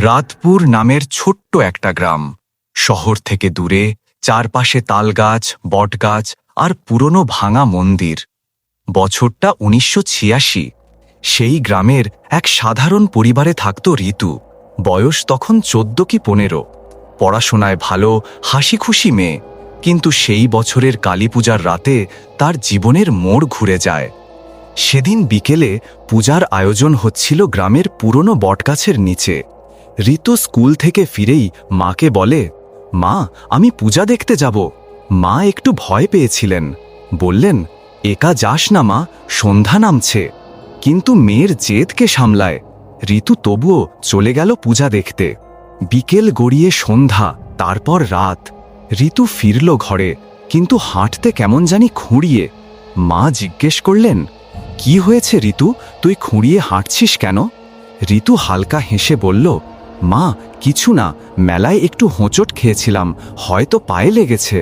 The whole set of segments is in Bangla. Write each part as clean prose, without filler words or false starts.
রাতপুর নামের ছোট্ট একটা গ্রাম, শহর থেকে দূরে, চারপাশে তালগাছ, বটগাছ আর পুরনো ভাঙা মন্দির। বছরটা 1986। সেই গ্রামের এক সাধারণ পরিবারে থাকত ঋতু। বয়স তখন 14 কি 15। পড়াশোনায় ভালো, হাসি খুশি মেয়ে। কিন্তু সেই বছরের কালী পূজার রাতে তার জীবনের মোড় ঘুরে যায়। সেদিন বিকেলে পূজার আয়োজন হচ্ছিল গ্রামের পুরনো বটগাছের নিচে। ঋতু স্কুল থেকে ফিরেই মাকে বলে, মা, আমি পূজা দেখতে যাব। মা একটু ভয় পেয়েছিলেন, বললেন, একা যাস না মা, সন্ধ্যা নামছে। কিন্তু মেয়ের জেদকে সামলায় ঋতু তবুও চলে গেল পূজা দেখতে। বিকেল গড়িয়ে সন্ধ্যা, তারপর রাত। ঋতু ফিরল ঘরে, কিন্তু হাঁটতে কেমন জানি খুঁড়িয়ে। মা জিজ্ঞেস করলেন, কি হয়েছে ঋতু, তুই খুঁড়িয়ে হাঁটছিস কেন? ঋতু হালকা হেসে বলল, মা, কিছু না, মেলায় একটু হোঁচট খেয়েছিলাম, হয়তো পায়ে লেগেছে।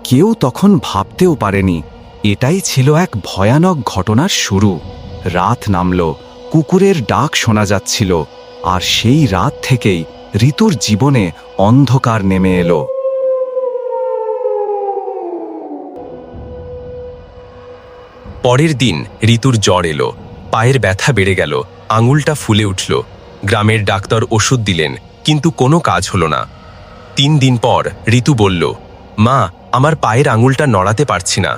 কেউ তখন ভাবতেও পারেনি এটাই ছিল এক ভয়ানক ঘটনার শুরু। রাত নামল, কুকুরের ডাক শোনা যাচ্ছিল, আর সেই রাত থেকেই ঋতুর জীবনে অন্ধকার নেমে এলো। পরের দিন ঋতুর জ্বর এলো, পায়ের ব্যথা বেড়ে গেল, আঙুলটা ফুলে উঠল। গ্রামের ডাক্তার ওষুধ দিলেন, কিন্তু কোনো কাজ হলো না। 3 দিন পর ঋতু বলল, মা, আমার পায়ের আঙুলটা নড়াতে পারছি না।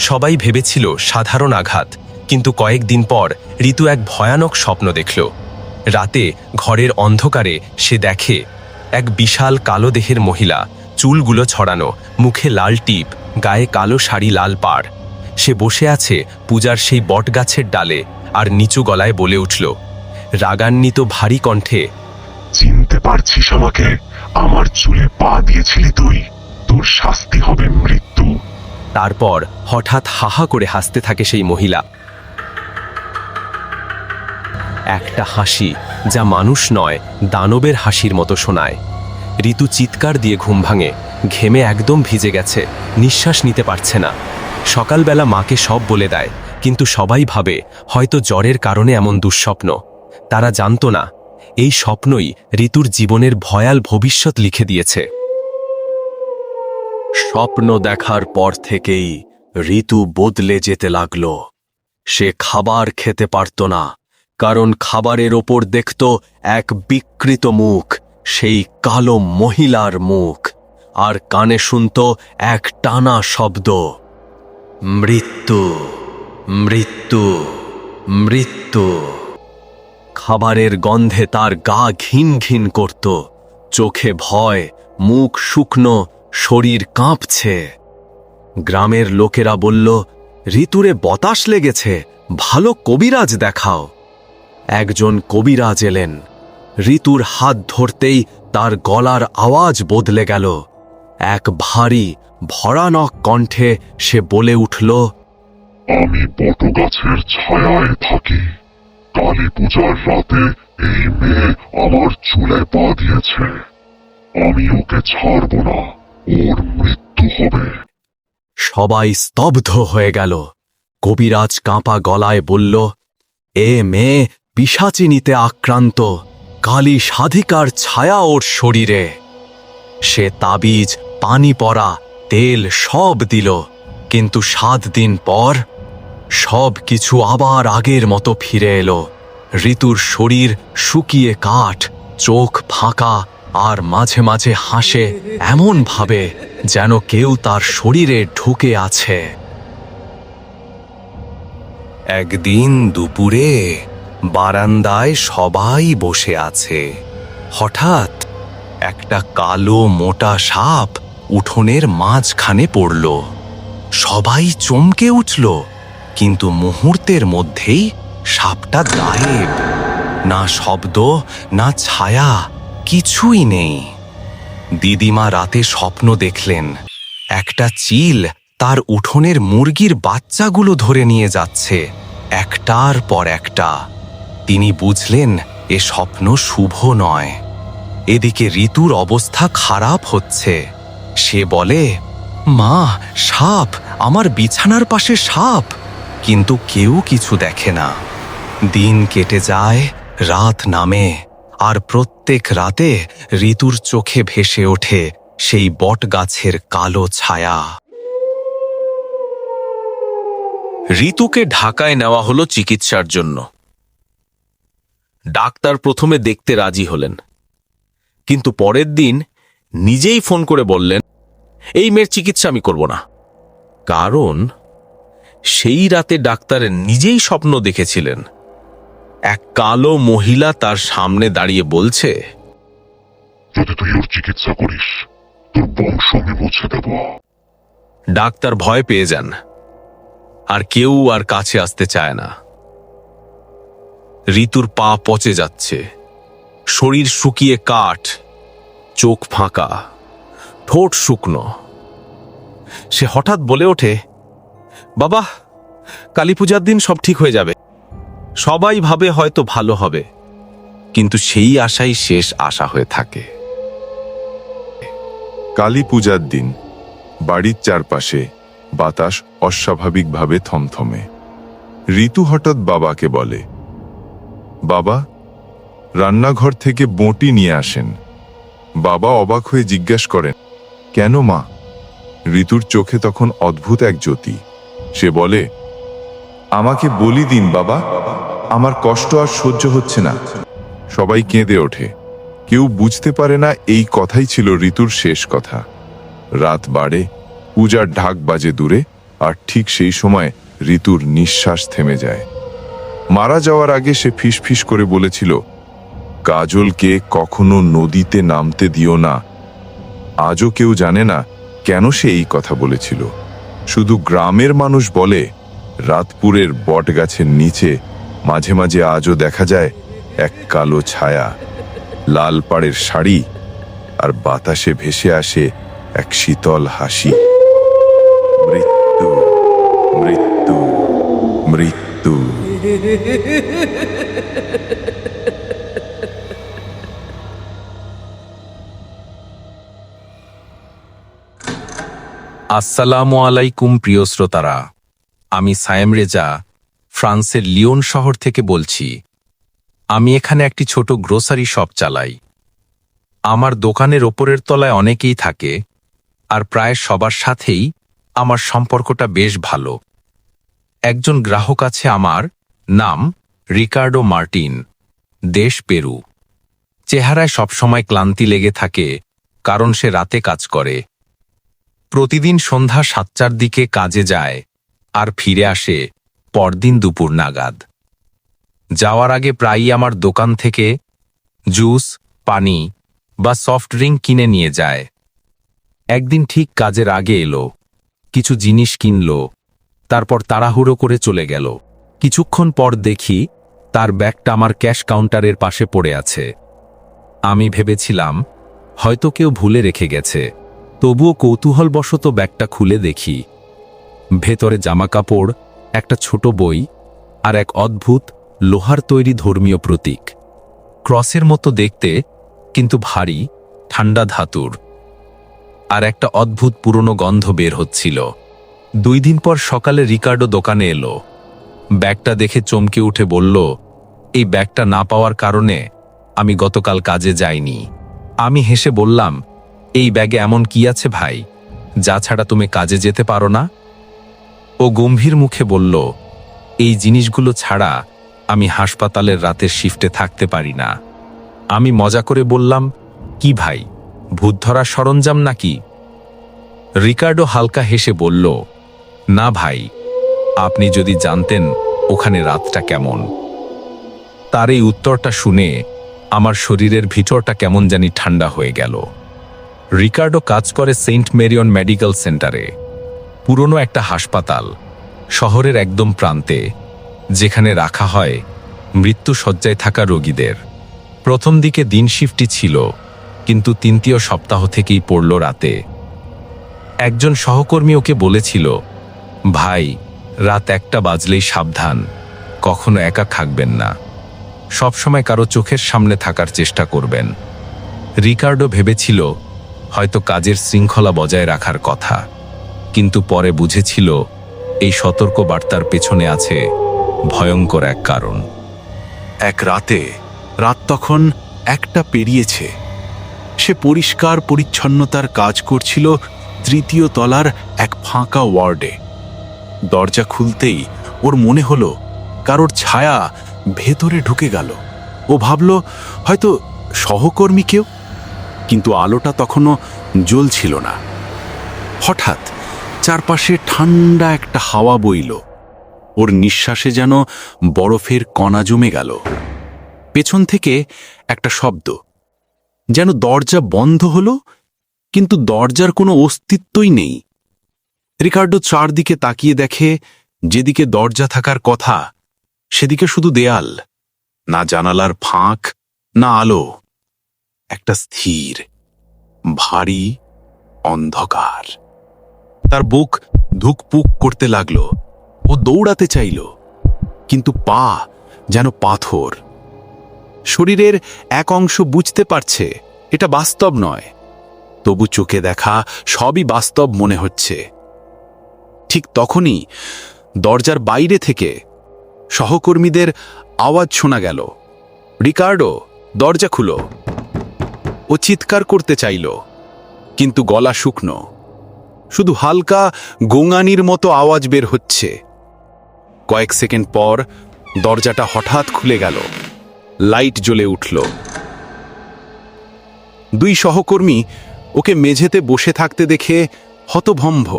সবাই ভেবেছিল সাধারণ আঘাত, কিন্তু কয়েকদিন পর ঋতু এক ভয়ানক স্বপ্ন দেখল। রাতে ঘরের অন্ধকারে সে দেখে এক বিশাল কালো দেহের মহিলা, চুলগুলো ছড়ানো, মুখে লাল টিপ, গায়ে কালো শাড়ি, লাল পাড়। সে বসে আছে পূজার সেই বটগাছের ডালে, আর নিচু গলায় বলে উঠল, রাগান্বিত ভারী কণ্ঠে, চিনতে পারছিস আমাকে? আমার চুলে পা দিয়েছিলি তুই, তোর শাস্তি হবে মৃত্যু। তারপর হঠাৎ হাহা করে হাসতে থাকে সেই মহিলা। একটা হাসি যা মানুষ নয়, দানবের হাসির মতো শোনায়। ঋতু চিৎকার দিয়ে ঘুম ভাঙে, ঘেমে একদম ভিজে গেছে, নিঃশ্বাস নিতে পারছে না। সকালবেলা মাকে সব বলে দেয়, কিন্তু সবাই ভাবে হয়তো জ্বরের কারণে এমন দুঃস্বপ্ন। তারা জানতো না এই স্বপ্নই ঋতুর জীবনের ভয়াল ভবিষ্যৎ লিখে দিয়েছে। স্বপ্ন দেখার পর থেকেই ঋতু বদলে যেতে লাগল। সে খাবার খেতে পারত না, কারণ খাবারের ওপর দেখত এক বিকৃত মুখ, সেই কালো মহিলার মুখ। আর কানে শুনত এক টানা শব্দ, মৃত্যু, মৃত্যু, মৃত্যু। খাবারের গন্ধে তার গা ঘিন ঘিন করত, চোখে ভয়, মুখ শুকনো, শরীর কাঁপছে। গ্রামের লোকেরা বলল, ঋতুরে বাতাস লেগেছে, ভালো কবিরাজ দেখাও। একজন কবিরাজ এলেন। ঋতুর হাত ধরতেই তার গলার আওয়াজ বদলে গেল। এক ভারী ভয়ানক কণ্ঠে সে বলে উঠল, আমি বটগাছের ছায়ায় থাকি। কালী পূজার রাতে এই মেয়ে আমার চুলে পা দিয়েছে। আমি ওকে ছাড়ব না, ওর মৃত্যু হবে। সবাই স্তব্ধ হয়ে গেল। কবিরাজ কাঁপা গলায় বলল, এ মেয়ে পিশাচিনীতে আক্রান্ত, কালী সাধিকার ছায়া ওর শরীরে। সে তাবিজ, পানি পড়া, তেল সব দিল, কিন্তু 7 দিন পর সব কিছু আবার আগের মতো ফিরে এলো। ঋতুর শরীর শুকিয়ে কাঠ, চোখ ফাঁকা, আর মাঝে মাঝে হাসে এমন ভাবে যেন কেউ তার শরীরে ঢুকে আছে। একদিন দুপুরে বারান্দায় সবাই বসে আছে। হঠাৎ একটা কালো মোটা সাপ উঠোনের মাঝখানে পড়ল। সবাই চমকে উঠল, কিন্তু মুহূর্তের মধ্যেই সাপটা গায়েব। না শব্দ, না ছায়া, কিছুই নেই। দিদিমা রাতে স্বপ্ন দেখলেন, একটা চিল তার উঠোনের মুরগির বাচ্চাগুলো ধরে নিয়ে যাচ্ছে, একটার পর একটা। তিনি বুঝলেন এ স্বপ্ন শুভ নয়। এদিকে ঋতুর অবস্থা খারাপ হচ্ছে। সে বলে, মা, সাপ, আমার বিছানার পাশে সাপ। কিন্তু কেউ কিছু দেখে না। দিন কেটে যায়, রাত নামে, আর প্রত্যেক রাতে ঋতুর চোখে ভেসে ওঠে সেই বটগাছের কালো ছায়া। ঋতুকে ঢাকায় নেওয়া হলো চিকিৎসার জন্য। ডাক্তার প্রথমে দেখতে রাজি হলেন, কিন্তু পরের দিন নিজেই ফোন করে বললেন, এই মেয়ের চিকিৎসা আমি করব না। কারণ সেই রাতে ডাক্তার নিজেই স্বপ্ন দেখেছিলেন, এক কালো মহিলা তার সামনে দাঁড়িয়ে বলছে, যদি তুই ওর চিকিৎসা করিস, তোর বংশ আমি মুছে দেব। ডাক্তার ভয় পেয়ে যান, আর কেউ আর কাছে আসতে চায় না। ঋতুর পা পচে যাচ্ছে, শরীর শুকিয়ে কাঠ, চোখ ফাঁকা, ঠোঁট শুকনো। সে হঠাৎ বলে ওঠে, বাবা, কালী পূজার দিন সব ঠিক হয়ে যাবে। সবাই ভাবে হয়তো ভালো হবে, কিন্তু সেই আশাই শেষ আশা হয়ে থাকে। কালী পূজার দিন বাড়ির চারপাশে বাতাস অস্বাভাবিকভাবে থমথমে। ঋতু হঠাৎ বাবাকে বলে, বাবা, রান্নাঘর থেকে বঁটি নিয়ে আসেন। বাবা অবাক হয়ে জিজ্ঞাসা করেন, কেন মা? ঋতুর চোখে তখন অদ্ভুত এক জ্যোতি। সে বলে, আমাকে বলি দিন বাবা, আমার কষ্ট আর সহ্য হচ্ছে না। সবাই কেঁদে ওঠে। কেউ বুঝতে পারে না এই কথাই ছিল ঋতুর শেষ কথা। রাত বাড়ে, পূজার ঢাক বাজে দূরে, আর ঠিক সেই সময় ঋতুর নিঃশ্বাস থেমে যায়। মারা যাওয়ার আগে সে ফিসফিস করে বলেছিল, কাজলকে কখনো নদীতে নামতে দিও না। আজও কেউ জানে না কেন সে এই কথা বলেছিল। শুধু গ্রামের মানুষ বলে, রাতপুরের বটগাছের নিচে মাঝে মাঝে আজও দেখা যায় এক কালো ছায়া, লাল পাড়ের শাড়ি, আর বাতাসে ভেসে আসে এক শীতল হাসি। মৃত্যু, মৃত্যু, মৃত্যু। আসসালামু আলাইকুম প্রিয় শ্রোতারা, আমি সায়েম রেজা ফ্রান্সের লিওন শহর থেকে বলছি। আমি এখানে একটি ছোট গ্রোসারি শপ চালাই। আমার দোকানের ওপরের তলায় অনেকেই থাকে, আর প্রায় সবার সাথেই আমার সম্পর্কটা বেশ ভালো। একজন গ্রাহক আছে, আমার নাম রিকার্ডো মার্টিন, দেশ পেরু। চেহারায় সবসময় ক্লান্তি লেগে থাকে, কারণ সে রাতে কাজ করে। প্রতিদিন সন্ধ্যা 7টার দিকে কাজে যায় আর ফিরে আসে পরদিন দুপুর নাগাদ। যাওয়ার আগে প্রায়ই আমার দোকান থেকে জুস, পানি বা সফট ড্রিঙ্ক কিনে নিয়ে যায়। একদিন ঠিক কাজের আগে এলো, কিছু জিনিস কিনল, তারপর তাড়াহুড়ো করে চলে গেল। কিছুক্ষণ পর দেখি তার ব্যাগটা আমার ক্যাশ কাউন্টারের পাশে পড়ে আছে। আমি ভেবেছিলাম হয়তো কেউ ভুলে রেখে গেছে, তবুও কৌতূহলবশত ব্যাগটা খুলে দেখি। ভেতরে জামাকাপড়, একটা ছোট বই, আর এক অদ্ভুত লোহার তৈরি ধর্মীয় প্রতীক। ক্রসের মতো দেখতে, কিন্তু ভারী, ঠান্ডা ধাতুর। আর একটা অদ্ভুত পুরনো গন্ধ বের হচ্ছিল। 2 দিন পর সকালে রিকার্ডো দোকানে এলো। ব্যাগটা দেখে চমকে উঠে বলল, এই ব্যাগটা না পাওয়ার কারণে আমি গতকাল কাজে যাইনি। আমি হেসে বললাম, এই ব্যাগে এমন কি আছে ভাই, যা ছাড়া তুমি কাজে যেতে পারো না? ও গম্ভীর মুখে বলল, এই জিনিসগুলো ছাড়া আমি হাসপাতালের রাতের শিফটে থাকতে পারি না। আমি মজা করে বললাম, কি ভাই, ভূত ধরার সরঞ্জাম নাকি? রিকার্ডো হালকা হেসে বলল, না ভাই, আপনি যদি জানতেন ওখানে রাতটা কেমন। তার এই উত্তরটা শুনে আমার শরীরের ভিতরটা কেমন জানি ঠান্ডা হয়ে গেল। রিকার্ডো কাজ করে সেন্ট মেরিয়ন মেডিকেল সেন্টারে, পুরনো একটা হাসপাতাল, শহরের একদম প্রান্তে, যেখানে রাখা হয় মৃত্যুশয্যায় থাকা রোগীদের। প্রথম দিকে দিন শিফটই ছিল, কিন্তু 3য় সপ্তাহ থেকেই পড়ল রাতে। একজন সহকর্মী ওকে বলেছিল, ভাই, রাত 1টা বাজলেই সাবধান, কখনো একা থাকবেন না, সবসময় কারো চোখের সামনে থাকার চেষ্টা করবেন। রিকার্ডো ভেবেছিল হয়তো কাজের শৃঙ্খলা বজায় রাখার কথা, কিন্তু পরে বুঝেছিল এই সতর্ক বার্তার পেছনে আছে ভয়ঙ্কর এক কারণ। এক রাতে, রাত তখন 1টা পেরিয়েছে। সে পরিষ্কার পরিচ্ছন্নতার কাজ করছিল তৃতীয় তলার এক ফাঁকা ওয়ার্ডে। দরজা খুলতেই ওর মনে হলো কারোর ছায়া ভেতরে ঢুকে গেল। ও ভাবল হয়তো সহকর্মী কেউ, কিন্তু আলোটা তখনও জ্বলছিল না। হঠাৎ চারপাশে ঠান্ডা একটা হাওয়া বইল। ওর নিঃশ্বাসে যেন বরফের কণা জমে গেল। পেছন থেকে একটা শব্দ, যেন দরজা বন্ধ হলো, কিন্তু দরজার কোনো অস্তিত্বই নেই। রিকার্ডো চারদিকে তাকিয়ে দেখে যেদিকে দরজা থাকার কথা সেদিকে শুধু দেয়াল, না জানালার ফাঁক, না আলো। একটা স্থির, ভারী অন্ধকার। তার বুক ধুকপুক করতে লাগলো। ও দৌড়াতে চাইল, কিন্তু পা যেন পাথর। শরীরের এক অংশ বুঝতে পারছে এটা বাস্তব নয়, তবু চোখে দেখা সবই বাস্তব মনে হচ্ছে। ঠিক তখনই দরজার বাইরে থেকে সহকর্মীদের আওয়াজ শোনা গেল, রিকার্ডো, দরজা খুলো। ও চিৎকার করতে চাইল, কিন্তু গলা শুকনো, শুধু হালকা গোঙানির মতো আওয়াজ বের হচ্ছে। কয়েক সেকেন্ড পর দরজাটা হঠাৎ খুলে গেল, লাইট জ্বলে উঠল। 2 সহকর্মী ওকে মেঝেতে বসে থাকতে দেখে হতভম্ব।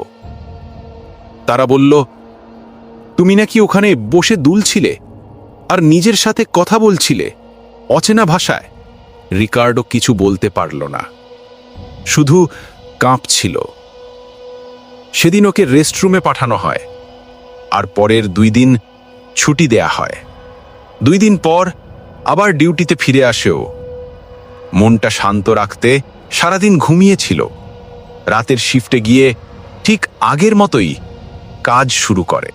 তারা বলল, তুমি নাকি ওখানে বসে দুলছিলে আর নিজের সাথে কথা বলছিলে অচেনা ভাষায়? রিকার্ডো কিছু বলতে পারল না, শুধু কাঁপছিল। সেদিন ওকে রেস্টরুমে পাঠানো হয়, আর পরের 2 দিন ছুটি দেয়া হয়। 2 দিন পর আবার ডিউটিতে ফিরে আসেও। মনটা শান্ত রাখতে সারাদিন ঘুমিয়েছিল। রাতের শিফটে গিয়ে ঠিক আগের মতোই কাজ শুরু করে।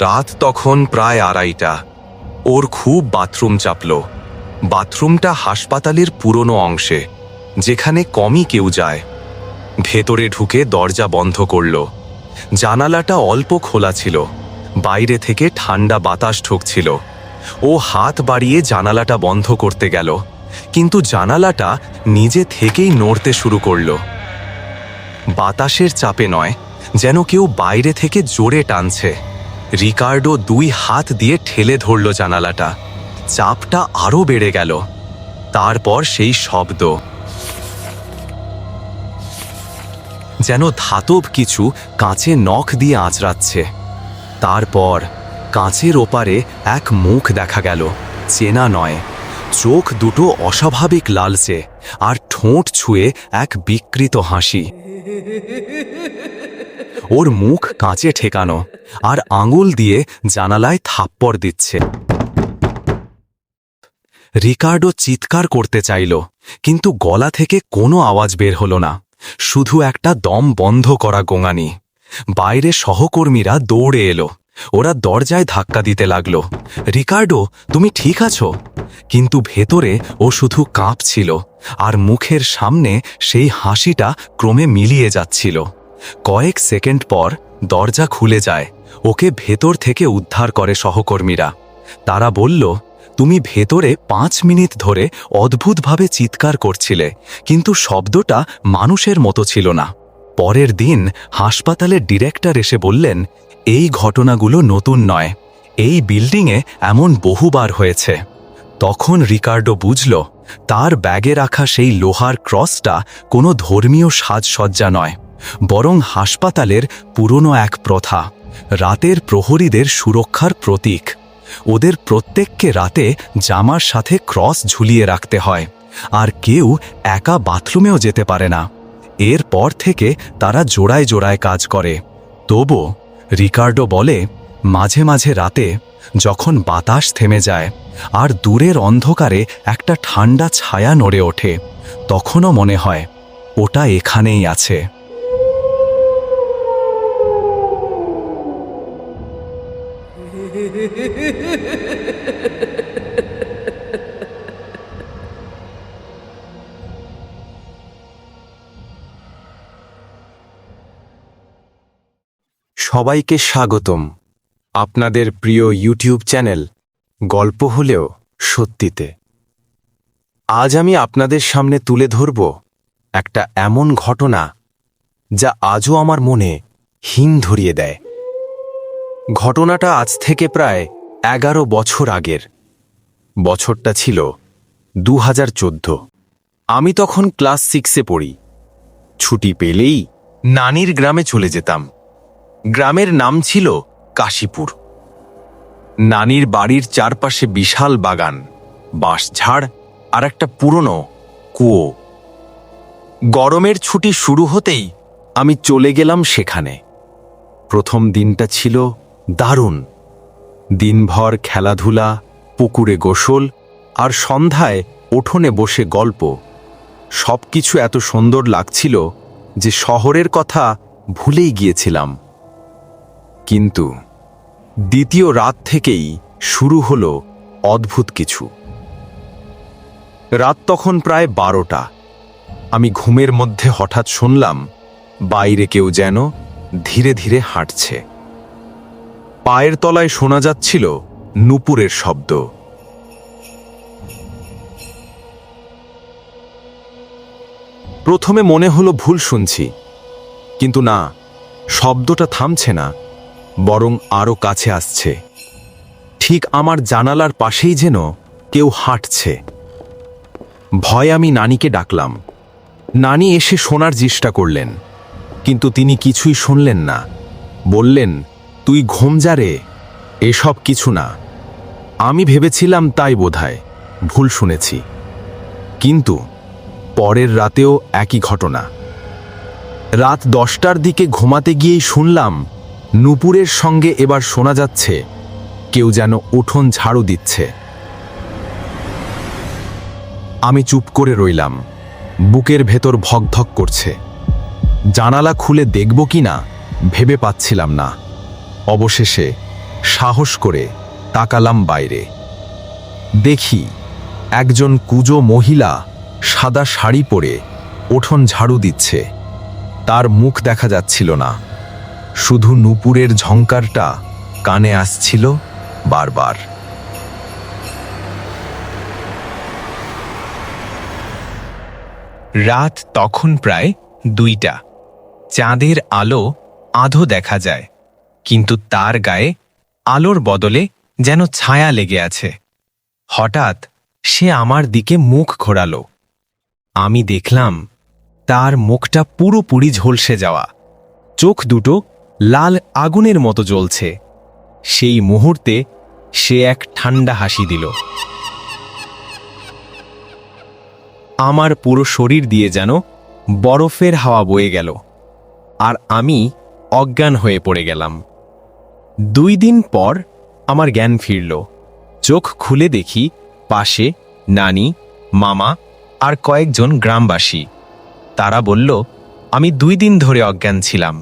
রাত তখন প্রায় 2:30। ওর খুব বাথরুম চাপল। বাথরুমটা হাসপাতালের পুরনো অংশে, যেখানে কমই কেউ যায়। ভেতরে ঢুকে দরজা বন্ধ করল। জানালাটা অল্প খোলা ছিল, বাইরে থেকে ঠান্ডা বাতাস ঢুকছিল। ও হাত বাড়িয়ে জানালাটা বন্ধ করতে গেল, কিন্তু জানালাটা নিজে থেকেই নড়তে শুরু করল। বাতাসের চাপে নয়, যেন কেউ বাইরে থেকে জোরে টানছে। রিকার্ডো 2 হাত দিয়ে ঠেলে ধরল জানালাটা। চাপটা আরও বেড়ে গেল। তারপর সেই শব্দ, যেন ধাতব কিছু কাঁচে নখ দিয়ে আঁচড়াচ্ছে। তারপর কাঁচের ওপারে এক মুখ দেখা গেল, চেনা নয়। চোখ দুটো অস্বাভাবিক লালচে, আর ঠোঁট ছুঁয়ে এক বিকৃত হাসি। ওর মুখ কাঁচে ঠেকানো, আর আঙুল দিয়ে জানালায় থাপ্পড় দিচ্ছে। রিকার্ডো চিৎকার করতে চাইল, কিন্তু গলা থেকে কোনো আওয়াজ বের হলো না, শুধু একটা দম বন্ধ করা গোঙানি। বাইরে সহকর্মীরা দৌড়ে এলো। ওরা দরজায় ধাক্কা দিতে লাগলো, রিকার্ডো, তুমি ঠিক আছো? কিন্তু ভেতরে ও শুধু কাঁপছিল, আর মুখের সামনে সেই হাসিটা ক্রমে মিলিয়ে যাচ্ছিল। কয়েক সেকেন্ড পর দরজা খুলে যায়। ওকে ভেতর থেকে উদ্ধার করে সহকর্মীরা। তারা বলল, তুমি ভেতরে 5 মিনিট ধরে অদ্ভুতভাবে চিৎকার করছিলে, কিন্তু শব্দটা মানুষের মতো ছিল না। পরের দিন হাসপাতালের ডিরেক্টর এসে বললেন, এই ঘটনাগুলো নতুন নয়, এই বিল্ডিংয়ে এমন বহুবার হয়েছে। তখন রিকার্ডো বুঝল, তার ব্যাগে রাখা সেই লোহার ক্রসটা কোনো ধর্মীয় সাজসজ্জা নয়, বরং হাসপাতালের পুরনো এক প্রথা, রাতের প্রহরীদের সুরক্ষার প্রতীক। ওদের প্রত্যেককে রাতে জামার সাথে ক্রস ঝুলিয়ে রাখতে হয়, আর কেউ একা বাথরুমেও যেতে পারে না। এরপর থেকে তারা জোড়ায় জোড়ায় কাজ করে। তবু রিকার্ডো বলে, মাঝে মাঝে রাতে যখন বাতাস থেমে যায় আর দূরের অন্ধকারে একটা ঠান্ডা ছায়া নড়ে ওঠে, তখনও মনে হয় ওটা এখানেই আছে। সবাইকে স্বাগতম আপনাদের প্রিয় ইউটিউব চ্যানেল গল্প হলেও সত্যিতে। আজ আমি আপনাদের সামনে তুলে ধরব একটা এমন ঘটনা যা আজও আমার মনে হিম ধরিয়ে দেয়। ঘটনাটা আজ থেকে প্রায় 11 বছর আগের। বছরটা ছিল 2014। আমি তখন ক্লাস 6-এ পড়ি। ছুটি পেলেই নানির গ্রামে চলে যেতাম। গ্রামের নাম ছিল কাশীপুর। নানির বাড়ির চারপাশে বিশাল বাগান, বাঁশঝাড় আর একটা পুরনো কুয়ো। গরমের ছুটি শুরু হতেই আমি চলে গেলাম সেখানে। প্রথম দিনটা ছিল দারুণ। দিনভর খেলাধুলা, পুকুরে গোসল আর সন্ধ্যায় উঠোনে বসে গল্প। সবকিছু এত সুন্দর লাগছিল যে শহরের কথা ভুলেই গিয়েছিলাম। কিন্তু দ্বিতীয় রাত থেকেই শুরু হলো অদ্ভুত কিছু। রাত তখন প্রায় 12টা। আমি ঘুমের মধ্যে হঠাৎ শুনলাম বাইরে কেউ যেন ধীরে ধীরে হাঁটছে। পায়ের তলায় শোনা যাচ্ছিল নূপুরের শব্দ। প্রথমে মনে হলো ভুল শুনছি, কিন্তু না, শব্দটা থামছে না, বরং আরো কাছে আসছে। ঠিক আমার জানালার পাশেই যেন কেউ হাঁটছে। ভয়ে আমি নানিকে ডাকলাম। নানি এসে শোনার চেষ্টা করলেন, কিন্তু তিনি কিছুই শুনলেন না। বললেন, তুই ঘুম যা রে, এসব কিছু না। আমি ভেবেছিলাম তাই বোধহয় ভুল শুনেছি। কিন্তু পরের রাতেও একই ঘটনা। রাত 10টার দিকে ঘুমাতে গিয়েই শুনলাম নূপুরের সঙ্গে এবার শোনা যাচ্ছে কেউ যেন উঠোন ঝাড়ু দিচ্ছে। আমি চুপ করে রইলাম। বুকের ভেতর ভকভক করছে। জানালা খুলে দেখব কিনা ভেবে পাচ্ছিলাম না। অবশেষে সাহস করে তাকালাম বাইরে। দেখি একজন কুঁজো মহিলা সাদা শাড়ি পরে উঠোন ঝাড়ু দিচ্ছে। তার মুখ দেখা যাচ্ছিল না, শুধু নূপুরের ঝংকারটা কানে আসছিল বারবার। রাত তখন প্রায় 2টা। চাঁদের আলো আধো দেখা যায়, কিন্তু তার গায়ে আলোর বদলে যেন ছায়া লেগে আছে। হঠাৎ সে আমার দিকে মুখ ঘোরালো। আমি দেখলাম তার মুখটা পুরোপুরি ঝলসে যাওয়া, চোখ দুটো লাল আগুনের মতো জ্বলছে। সেই মুহূর্তে সে এক ঠান্ডা হাসি দিল। আমার পুরো শরীর দিয়ে যেন বরফের হাওয়া বয়ে গেল, আর আমি অজ্ঞান হয়ে পড়ে গেলাম। 2 দিন পর আমার জ্ঞান ফিরল। চোখ খুলে দেখি পাশে নানি, মামা আর কয়েকজন গ্রামবাসী। তারা বলল, আমি 2 দিন ধরে অজ্ঞান ছিলাম,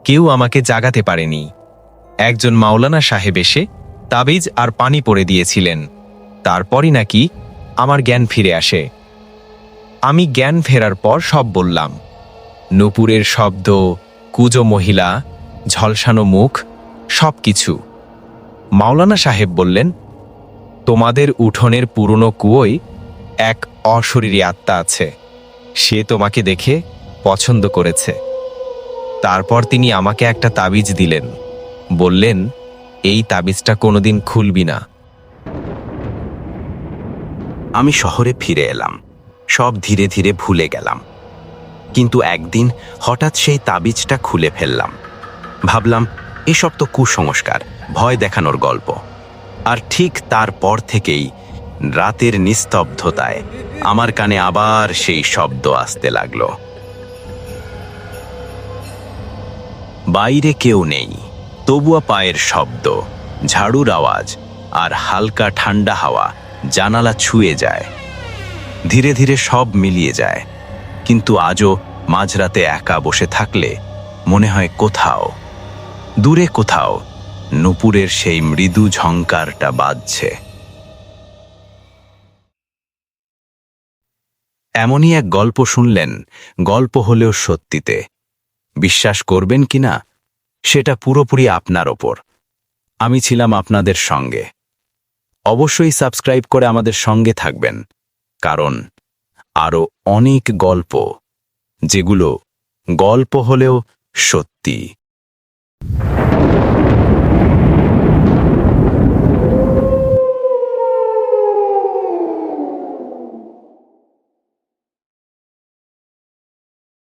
কেউ আমাকে জাগাতে পারেনি। একজন মাওলানা সাহেব এসে তাবিজ আর পানি পড়ে দিয়েছিলেন। তারপরই নাকি আমার জ্ঞান ফিরে আসে। আমি জ্ঞান ফেরার পর সব বললাম। নূপুরের শব্দ, কুঁজো মহিলা, ঝলসানো মুখ, সবকিছু। মাওলানা সাহেব বললেন, তোমাদের উঠোনের পুরনো কুয়োয় এক অশরীরী আত্মা আছে। সে তোমাকে দেখে পছন্দ করেছে। তারপর তিনি আমাকে একটা তাবিজ দিলেন। বললেন, এই তাবিজটা কোনোদিন খুলবি না। আমি শহরে ফিরে এলাম। সব ধীরে ধীরে ভুলে গেলাম। কিন্তু একদিন হঠাৎ সেই তাবিজটা খুলে ফেললাম। ভাবলাম, এসব তো কুসংস্কার, ভয় দেখানোর গল্প। আর ঠিক তারপর থেকেই রাতের নিস্তব্ধতায় আমার কানে আবার সেই শব্দ আসতে লাগলো। বাইরে কেউ নেই, তবুও পায়ের শব্দ, ঝাড়ুর আওয়াজ আর হালকা ঠান্ডা হাওয়া জানালা ছুঁয়ে যায়। ধীরে ধীরে সব মিলিয়ে যায়। কিন্তু আজও মাঝরাতে একা বসে থাকলে মনে হয় কোথাও, দূরে কোথাও নূপুরের সেই মৃদু ঝংকারটা বাজছে। এমনই এক গল্প শুনলেন, গল্প হলেও সত্যিতে। বিশ্বাস করবেন কিনা সেটা পুরোপুরি আপনার ওপর। আমি ছিলাম আপনাদের সঙ্গে। অবশ্যই সাবস্ক্রাইব করে আমাদের সঙ্গে থাকবেন, কারণ আরও অনেক গল্প, যেগুলো গল্প হলেও সত্যি।